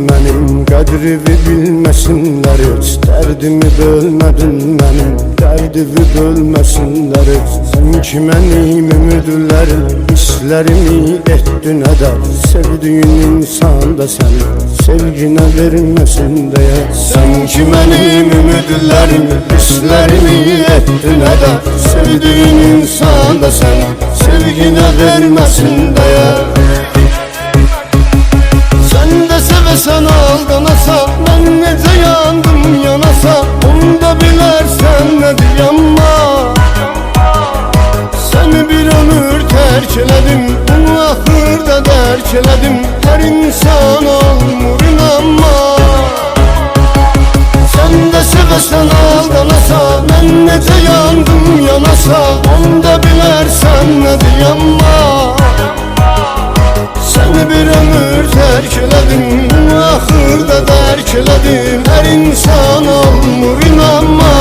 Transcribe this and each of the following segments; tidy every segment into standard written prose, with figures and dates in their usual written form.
benim, qədrimi bilməsinlər heç. Dərdimi bölmədin mənim, dərdimi bölməsinlər heç. Sən ki mənim ümidlərim, hisslərimi etdin ədər. Sevdiyin insan da səni sevginə verməsin deyə. Sən ki mənim ümidlərim, hisslərimi etdin ədər. Sevdiyin insan da səni sevginə verməsin deyə. Sən də sevəsən aldanasan, mən necə yandım yanasa, onu da bilərsən nədir yanma. Səni bir ömür tərk elədim, bunu axırda dərk elədim. Hər insan olmur inanma. Sən də sevəsən aldanasa, mən necə yandım yanasa, onu da bilərsən nədir yanma. Səni bir ömür tərk elədim, bunu axırda dərk elədim. Hər insan olmur inanma.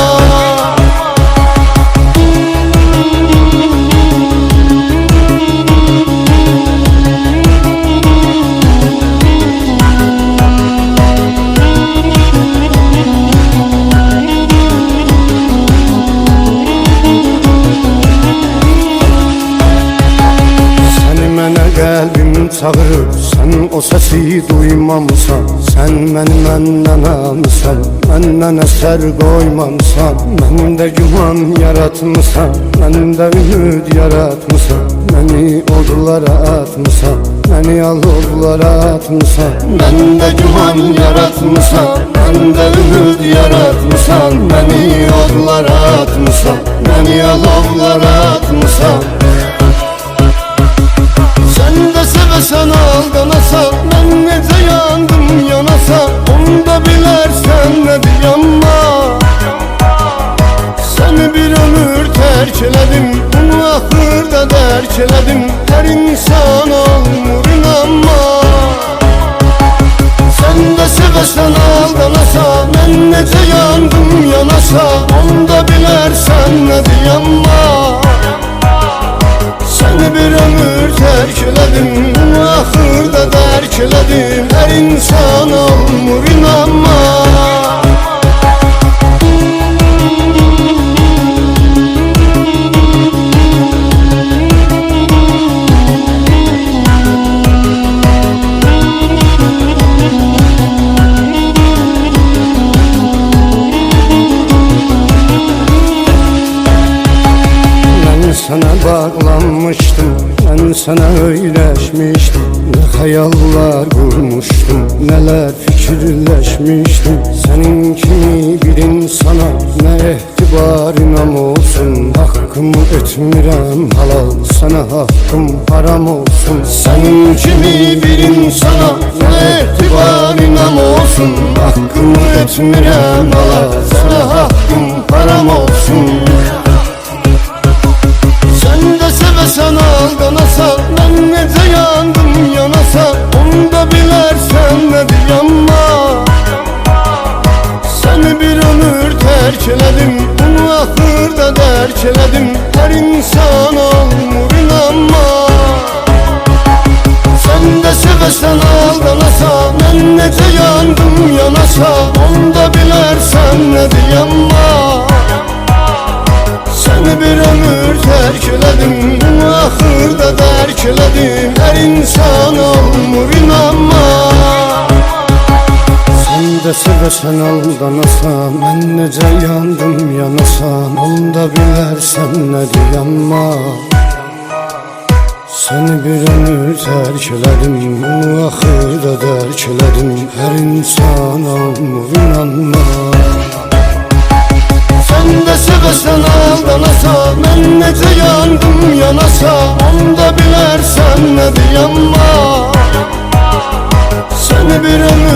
Qəlbim çağırır, sən o səsi duymamısan. Sən məni məndən almısan, məndən əsər qoymamısan. Məndə güman yaratmısan, məndə ümid yaratmısan. Məni odlara atmısan, məni alovlara atmısan. Məndə güman yaratmısan, məndə ümid yaratmısan. Məni odlara atmısan, məni alovlara atmısan. Sən də sevəsən aldanasa, mən necə yandım yanasa, onu da bilərsən nədir yanma. Səni bir ömür tərk elədim, bunu axırda dərk elədim. Hər insan olmur inanma. Sən də sevəsən aldanasa, mən necə yandım yanasa, onu da bilərsən nədir yanma. Səni bir ömür tərk elədim, bunu axırda dərk elədim. Hər insan olmur inanma. Sana bağlanmışdım, ben sana öyrəşmişdim. Ne hayallar kurmuştum, neler fikirləşmişdim. Senin kimi bir insana ne etibarınam olsun. Hakkımı etmirəm halal, sana hakkım haram olsun. Senin kimi bir insana ne etibarınam olsun. Hakkımı etmirəm halal, sana hakkım haram olsun. Sevəsən aldanasa, mən necə yandım yanasa, onu da bilərsən nədir yanma. Səni bir ömür tərk elədim, bunu axırda dərk elədim. Hər insan olmur inanma. Sən də sevəsən aldanasa, mən necə yandım yanasa, onu da bilərsən nədir yanma. Səni bir ömür tərk elədim, bunu axırda dərk elədim. Hər insan olmur inanma. Sən də sevəsən aldanasa, mən necə yandım yanasam, onu da bilərsən nədir yanma. Səni bir ömür tərk elədim, bunu axırda dərk elədim. Hər insan olmur inanma. Sən də sevəsən aldanasa, mən necə yandım yanasa, onu da bilərsən nədir yanma. Səni bir ömür